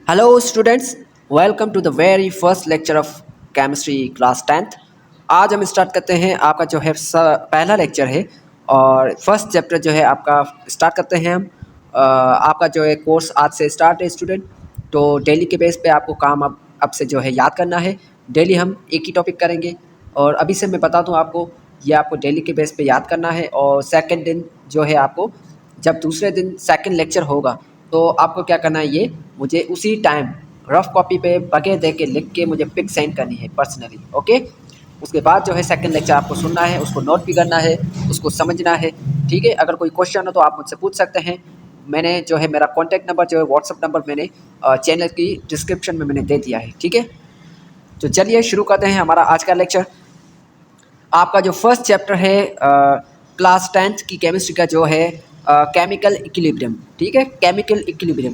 Hello students, welcome to the very first lecture of chemistry class 10th। आज हम start करते हैं आपका जो है पहला लेक्चर है और फर्स्ट चैप्टर जो है आपका स्टार्ट करते हैं हम। आपका जो है कोर्स आज से स्टार्ट है स्टूडेंट। तो डेली के बेस पे आपको काम अब से जो है याद करना है। डेली हम एक ही टॉपिक करेंगे और अभी से मैं बता दूं आपको, ये आपको डेली के बेस पे याद करना है। और सेकंड दिन जो है आपको, जब दूसरे दिन सेकंड लेक्चर होगा तो आपको क्या करना है, ये मुझे उसी टाइम रफ कॉपी पे बगैर देख के लिख के मुझे पिक सेंड करनी है पर्सनली। ओके, उसके बाद जो है सेकंड लेक्चर आपको सुनना है, उसको नोट भी करना है, उसको समझना है। ठीक है, अगर कोई क्वेश्चन हो तो आप मुझसे पूछ सकते हैं। मैंने जो है मेरा कॉन्टैक्ट नंबर जो है व्हाट्सअप नंबर मैंने चैनल की डिस्क्रिप्शन में मैंने दे दिया है। ठीक है, तो चलिए शुरू करते हैं हमारा आज का लेक्चर। आपका जो फर्स्ट चैप्टर है क्लास 10th की केमिस्ट्री का जो है केमिकल इक्विलिब्रियम। ठीक है, केमिकल इक्विलिब्रियम।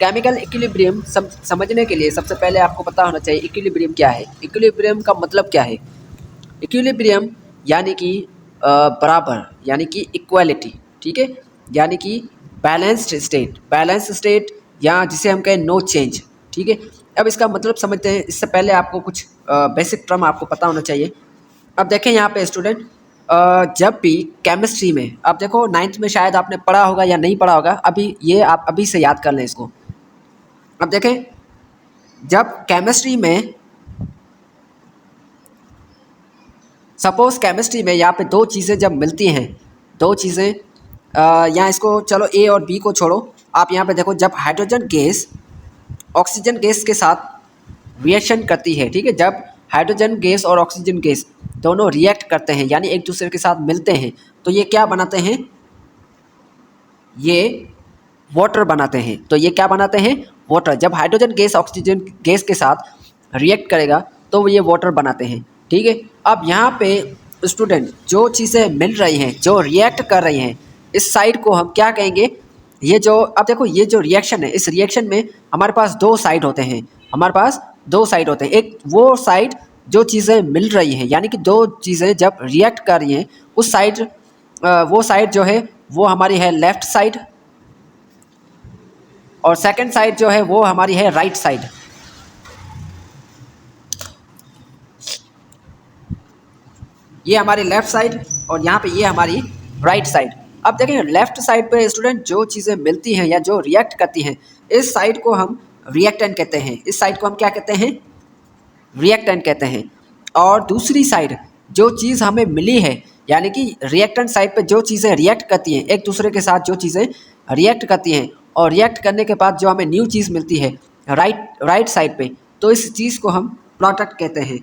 केमिकल इक्विलिब्रियम समझने के लिए सबसे पहले आपको पता होना चाहिए इक्विलिब्रियम क्या है। इक्विलिब्रियम का मतलब क्या है? इक्विलिब्रियम यानी कि बराबर, यानी कि इक्वालिटी। ठीक है, यानी कि बैलेंस्ड स्टेट, बैलेंस स्टेट, या जिसे हम कहें नो चेंज। ठीक है, अब इसका मतलब समझते हैं। इससे पहले आपको कुछ बेसिक टर्म आपको पता होना चाहिए। अब देखें यहाँ पे स्टूडेंट, जब भी केमिस्ट्री में, अब देखो 9th में शायद आपने पढ़ा होगा या नहीं पढ़ा होगा, अभी ये आप अभी से याद कर लें इसको। अब देखें, जब केमिस्ट्री में, सपोज केमिस्ट्री में यहाँ पे दो चीज़ें जब मिलती हैं, दो चीज़ें, यहाँ इसको चलो ए और बी को छोड़ो, आप यहाँ पे देखो, जब हाइड्रोजन गैस ऑक्सीजन गैस के साथ रिएक्शन करती है। ठीक है, जब हाइड्रोजन गैस और ऑक्सीजन गैस दोनों रिएक्ट करते हैं, यानी एक दूसरे के साथ मिलते हैं, तो ये क्या बनाते हैं? ये वाटर बनाते हैं। तो ये क्या बनाते हैं? वाटर। जब हाइड्रोजन गैस ऑक्सीजन गैस के साथ रिएक्ट करेगा तो ये वाटर बनाते हैं। ठीक है, अब यहाँ पे स्टूडेंट जो चीज़ें मिल रही हैं, जो रिएक्ट कर रही हैं, इस साइड को हम क्या कहेंगे? ये जो, अब देखो, ये जो रिएक्शन है, इस रिएक्शन में हमारे पास दो साइड होते हैं। हमारे पास दो साइड होते हैं। एक वो साइड जो चीज़ें मिल रही हैं, यानी कि दो चीज़ें जब रिएक्ट कर रही हैं, उस साइड, वो साइड जो है वो हमारी है लेफ्ट साइड, और सेकंड साइड जो है वो हमारी है राइट साइड। ये हमारी लेफ्ट साइड और यहाँ पे ये हमारी राइट साइड। अब देखें, लेफ्ट साइड पे स्टूडेंट जो चीज़ें मिलती हैं या जो रिएक्ट करती हैं, इस साइड को हम रिएक्टेंट कहते हैं। इस साइड को हम क्या कहते हैं? रिएक्टेंट कहते हैं। और दूसरी साइड जो चीज़ हमें मिली है, यानी कि रिएक्टेंट साइड पे जो चीज़ें रिएक्ट करती हैं, एक दूसरे के साथ जो चीज़ें रिएक्ट करती हैं, और रिएक्ट करने के बाद जो हमें न्यू चीज़ मिलती है राइट साइड पे, तो इस चीज़ को हम प्रोडक्ट कहते हैं।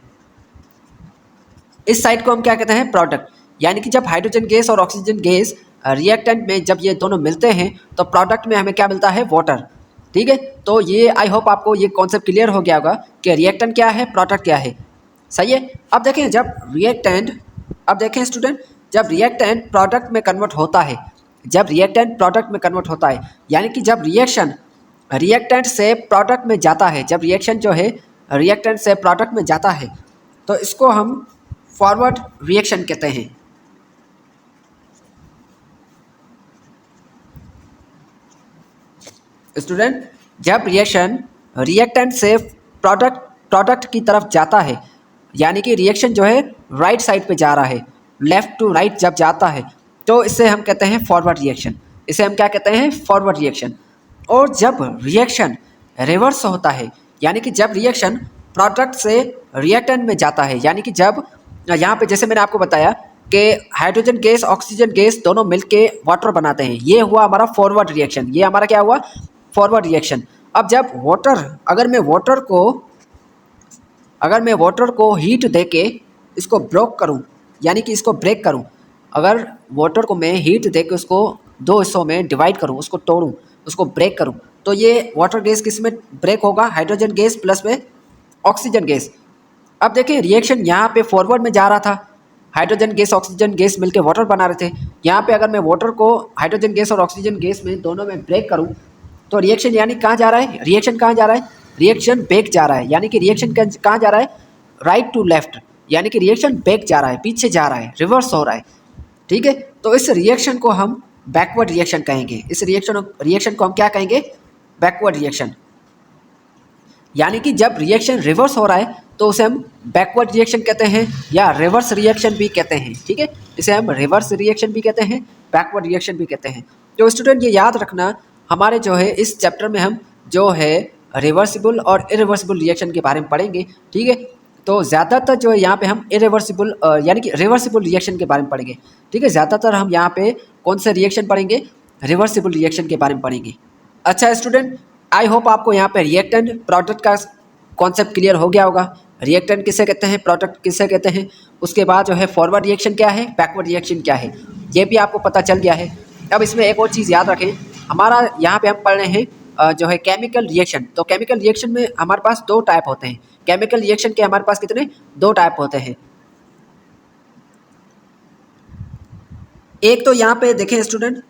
इस साइड को हम क्या कहते हैं? प्रोडक्ट। यानी कि जब हाइड्रोजन गैस और ऑक्सीजन गैस रिएक्टेंट में जब ये दोनों मिलते हैं तो प्रोडक्ट में हमें क्या मिलता है? वाटर। ठीक है, तो ये आई होप आपको ये कॉन्सेप्ट क्लियर हो गया होगा कि रिएक्टेंट क्या है, प्रोडक्ट क्या है। सही है। अब देखें, जब रिएक्टेंट, अब देखें स्टूडेंट, जब रिएक्टेंट प्रोडक्ट में कन्वर्ट होता है, जब रिएक्टेंट प्रोडक्ट में कन्वर्ट होता है, यानी कि जब रिएक्शन रिएक्टेंट से प्रोडक्ट में जाता है, जब रिएक्शन जो है रिएक्टेंट से प्रोडक्ट में जाता है, तो इसको हम फॉरवर्ड रिएक्शन कहते हैं। स्टूडेंट, जब रिएक्शन रिएक्टेंट से प्रोडक्ट की तरफ जाता है, यानी कि रिएक्शन जो है राइट साइड पे जा रहा है, लेफ्ट टू राइट जब जाता है, तो इसे हम कहते हैं फॉरवर्ड रिएक्शन। इसे हम क्या कहते हैं? Forward reaction. और जब रिएक्शन रिवर्स होता है, यानी कि जब रिएक्शन प्रोडक्ट से रिएक्टेंट में जाता है, यानी कि जब यहाँ पे जैसे मैंने आपको बताया कि हाइड्रोजन गैस ऑक्सीजन गैस दोनों मिलके वाटर बनाते हैं, ये हुआ हमारा फॉरवर्ड रिएक्शन। ये हमारा क्या हुआ? Forward reaction. अब जब वाटर, अगर मैं वाटर को हीट देके इसको ब्रेक करूं, यानी कि इसको ब्रेक करूं, अगर वाटर को मैं हीट देके उसको दो हिस्सों में डिवाइड करूं, उसको तोड़ूं, उसको ब्रेक करूं, तो ये वाटर गैस किस में ब्रेक होगा? हाइड्रोजन गैस प्लस में ऑक्सीजन गैस। अब देखिए, रिएक्शन यहाँ पे फॉरवर्ड में जा रहा था, हाइड्रोजन गैस ऑक्सीजन गैस मिलके वाटर बना रहे थे। यहाँ पे अगर मैं वाटर को हाइड्रोजन गैस और ऑक्सीजन गैस में दोनों में ब्रेक करूँ, तो रिएक्शन यानी कहाँ जा रहा है? रिएक्शन कहाँ जा रहा है? रिएक्शन बैक जा रहा है। यानी कि रिएक्शन कहाँ जा रहा है? राइट टू लेफ्ट, यानी कि रिएक्शन बैक जा रहा है, पीछे जा रहा है, रिवर्स हो रहा है। ठीक है, तो इस रिएक्शन को हम बैकवर्ड रिएक्शन कहेंगे। इस रिएक्शन को हम क्या कहेंगे? Backward reaction. यानी कि जब रिएक्शन रिवर्स हो रहा है तो उसे हम बैकवर्ड रिएक्शन कहते हैं या रिवर्स रिएक्शन भी कहते हैं। ठीक है, इसे हम रिवर्स रिएक्शन भी कहते हैं, बैकवर्ड रिएक्शन भी कहते हैं। तो स्टूडेंट ये याद रखना, हमारे जो है इस चैप्टर में हम जो है रिवर्सिबल और इरिवर्सिबल रिएक्शन के बारे में पढ़ेंगे। ठीक है, तो ज़्यादातर जो है यहाँ पे हम इरिवर्सिबल यानी कि रिवर्सिबल रिएक्शन के बारे में पढ़ेंगे। ठीक है, ज़्यादातर हम यहाँ पे कौन से रिएक्शन पढ़ेंगे, रिवर्सिबल रिएक्शन के बारे में पढ़ेंगे। अच्छा स्टूडेंट, आई होप आपको यहाँ पे रिएक्टेंट प्रोडक्ट का कॉन्सेप्ट क्लियर हो गया होगा। रिएक्टेंट किसे कहते हैं, प्रोडक्ट किसे कहते हैं, उसके बाद जो है फॉरवर्ड रिएक्शन क्या है, बैकवर्ड रिएक्शन क्या है, ये भी आपको पता चल गया है। अब इसमें एक और चीज़ याद रखें, हमारा यहाँ पे हम पढ़ रहे हैं जो है केमिकल रिएक्शन। तो केमिकल रिएक्शन में हमारे पास दो टाइप होते हैं। केमिकल रिएक्शन के हमारे पास कितने, दो टाइप होते हैं। एक तो यहाँ पे देखें स्टूडेंट,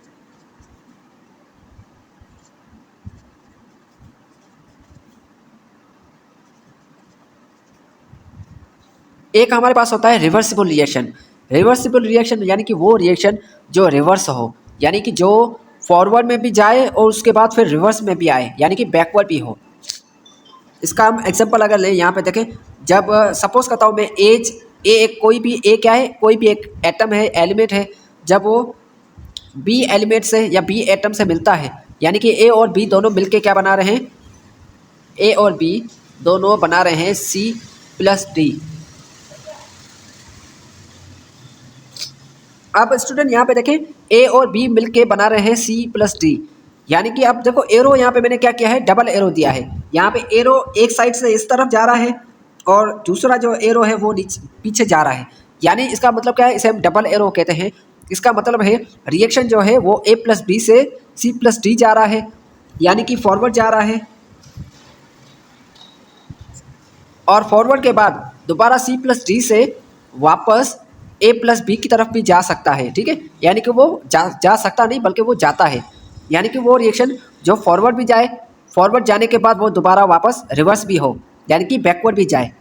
एक हमारे पास होता है रिवर्सिबल रिएक्शन। रिवर्सिबल रिएक्शन यानी कि वो रिएक्शन जो रिवर्स हो, यानी कि जो फॉरवर्ड में भी जाए और उसके बाद फिर रिवर्स में भी आए, यानी कि बैकवर्ड भी हो। इसका हम एग्जांपल अगर लें, यहाँ पे देखें, जब सपोज करता हूँ मैं एज ए, कोई भी ए क्या है, कोई भी एक एटम है, एलिमेंट है, जब वो बी एलिमेंट से या बी एटम से मिलता है, यानी कि ए और बी दोनों मिलके क्या बना रहे हैं, ए और बी दोनों बना रहे हैं सी प्लस डी। अब स्टूडेंट यहाँ पे देखें, ए और बी मिलके बना रहे हैं सी प्लस डी, यानी कि अब देखो एरो यहाँ पे मैंने क्या किया है, डबल एरो दिया है। यहाँ पे एरो एक साइड से इस तरफ जा रहा है और दूसरा जो एरो है वो नीचे पीछे जा रहा है, यानी इसका मतलब क्या है, इसे हम डबल एरो कहते हैं। इसका मतलब है रिएक्शन जो है वो ए प्लस बी से सी प्लस डी जा रहा है, यानी कि फॉरवर्ड जा रहा है, और फॉरवर्ड के बाद दोबारा सी प्लस डी से वापस ए प्लस बी की तरफ भी जा सकता है। ठीक है, यानी कि वो जा सकता नहीं बल्कि वो जाता है, यानी कि वो रिएक्शन जो फॉरवर्ड भी जाए, फॉरवर्ड जाने के बाद वो दोबारा वापस रिवर्स भी हो, यानी कि बैकवर्ड भी जाए।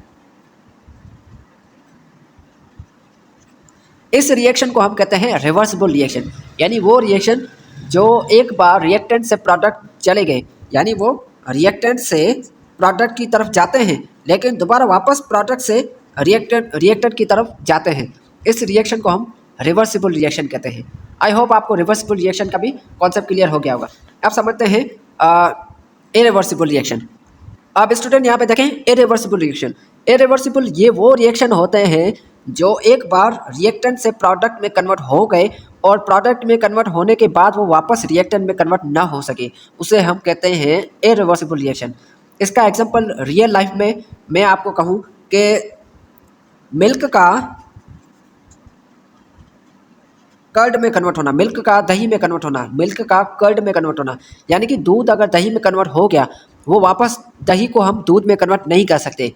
इस रिएक्शन को हम कहते हैं रिवर्सिबल रिएक्शन, यानी वो रिएक्शन जो एक बार रिएक्टेंट से प्रोडक्ट चले गए, यानी वो रिएक्टेंट से प्रोडक्ट की तरफ जाते हैं लेकिन दोबारा वापस प्रोडक्ट से रिएक्टेंट की तरफ जाते हैं। इस रिएक्शन को हम रिवर्सिबल रिएक्शन कहते हैं। आई होप आपको रिवर्सिबल रिएक्शन का भी कॉन्सेप्ट क्लियर हो गया होगा। अब समझते हैं इरिवर्सिबल रिएक्शन। अब स्टूडेंट यहाँ पे देखें, इरिवर्सिबल रिएक्शन, इरिवर्सिबल ये वो रिएक्शन होते हैं जो एक बार रिएक्टेंट से प्रोडक्ट में कन्वर्ट हो गए और प्रोडक्ट में कन्वर्ट होने के बाद वो वापस रिएक्टेंट में कन्वर्ट ना हो सके, उसे हम कहते हैं इरिवर्सिबल रिएक्शन। इसका एग्जांपल रियल लाइफ में मैं आपको कहूँ कि मिल्क का कर्ड में कन्वर्ट होना, मिल्क का दही में कन्वर्ट होना, मिल्क का कर्ड में कन्वर्ट होना, यानी कि दूध अगर दही में कन्वर्ट हो गया, वो वापस दही को हम दूध में कन्वर्ट नहीं कर सकते,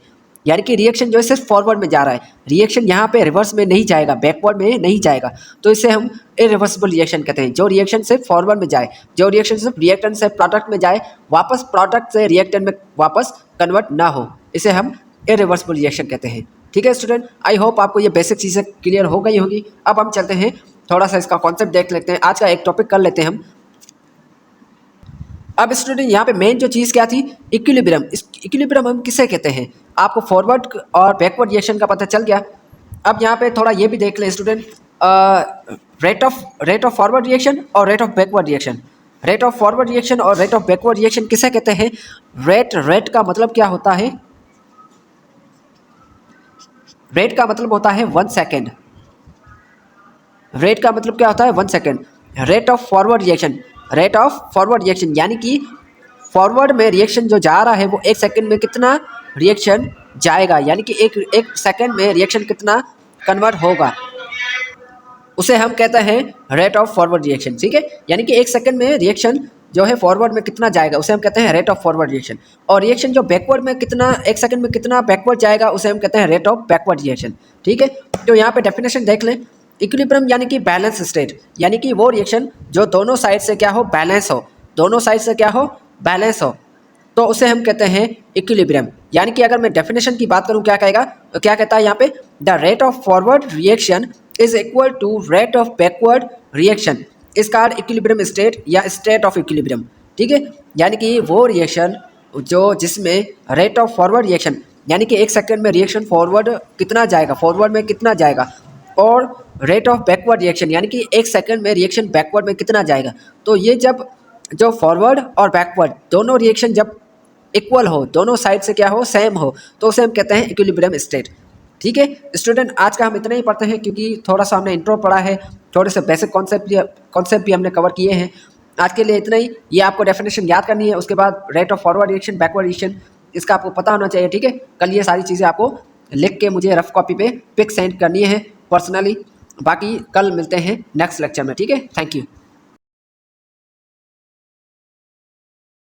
यानी कि रिएक्शन जो है सिर्फ फॉरवर्ड में जा रहा है, रिएक्शन यहाँ पे रिवर्स में नहीं जाएगा, बैकवर्ड में नहीं जाएगा, तो इसे हम इरिवर्सिबल रिएक्शन कहते हैं। जो रिएक्शन सिर्फ फॉरवर्ड में जाए, जो रिएक्शन सिर्फ रिएक्टेंट से प्रोडक्ट में जाए, वापस प्रोडक्ट से रिएक्टेंट में वापस कन्वर्ट ना हो, इसे हम इरिवर्सिबल रिएक्शन कहते हैं। ठीक है स्टूडेंट, आई होप आपको ये बेसिक चीज़ें क्लियर हो गई होगी। अब हम चलते हैं, थोड़ा सा इसका कॉन्सेप्ट देख लेते हैं, आज का एक टॉपिक कर लेते हैं हम। अब स्टूडेंट यहाँ पे मेन जो चीज़ क्या थी, इक्विलिब्रियम। इस इक्विलिब्रियम हम किसे कहते हैं, आपको फॉरवर्ड और बैकवर्ड रिएक्शन का पता चल गया। अब यहाँ पे थोड़ा ये भी देख लें student, rate of forward reaction और rate of backward reaction. Rate of forward reaction और रेट ऑफ बैकवर्ड रिएक्शन किसे कहते हैं। रेट का मतलब क्या होता है, रेट का मतलब होता है 1 सेकेंड। रेट का मतलब क्या होता है, 1 second. Rate of forward reaction, rate of forward reaction यानी कि फॉरवर्ड में रिएक्शन जो जा रहा है वो 1 सेकेंड में कितना रिएक्शन जाएगा, यानी कि एक सेकेंड में रिएक्शन कितना कन्वर्ट होगा, उसे हम कहते हैं रेट ऑफ फॉरवर्ड रिएक्शन। ठीक है, यानी कि 1 सेकेंड में रिएक्शन जो है फॉरवर्ड में कितना जाएगा, उसे हम कहते हैं रेट ऑफ फॉरवर्ड रिएक्शन। और रिएक्शन जो बैकवर्ड में कितना 1 सेकेंड में कितना बैकवर्ड जाएगा, उसे हम कहते हैं रेट ऑफ बैकवर्ड रिएक्शन। ठीक है, तो यहाँ पे डेफिनेशन देख लें। इक्विलिब्रियम यानी कि बैलेंस स्टेट, यानी कि वो रिएक्शन जो दोनों साइड से क्या हो, बैलेंस हो, दोनों साइड से क्या हो, बैलेंस हो, तो उसे हम कहते हैं इक्विलिब्रियम। यानी कि अगर मैं डेफिनेशन की बात करूं क्या कहेगा, तो क्या कहता है यहाँ पे, the rate of forward reaction is equal to rate of backward reaction is called equilibrium state या स्टेट ऑफ इक्विलिब्रियम। ठीक है, यानी कि वो रिएक्शन जो जिसमें रेट ऑफ फॉरवर्ड रिएक्शन यानी कि 1 सेकंड में रिएक्शन फॉरवर्ड कितना जाएगा, फॉरवर्ड में कितना जाएगा, और रेट ऑफ बैकवर्ड रिएक्शन यानी कि 1 सेकंड में रिएक्शन बैकवर्ड में कितना जाएगा। तो ये जब जो फॉरवर्ड और बैकवर्ड दोनों रिएक्शन जब इक्वल हो, दोनों साइड से क्या हो, सेम हो, तो उसे हम कहते हैं इक्विलिब्रियम स्टेट। ठीक है स्टूडेंट, आज का हम इतना ही पढ़ते हैं क्योंकि थोड़ा सा हमने इंट्रो पढ़ा है, थोड़े से बेसिक कॉन्सेप्ट भी हमने कवर किए हैं। आज के लिए इतना ही। ये आपको डेफिनेशन याद करनी है, उसके बाद rate of forward reaction, backward reaction, इसका आपको पता होना चाहिए। ठीक है, कल ये सारी चीज़ें आपको लिख के मुझे रफ कॉपी पे पिक सेंड करनी है पर्सनली। बाकी कल मिलते हैं नेक्स्ट लेक्चर में। ठीक है, थैंक यू।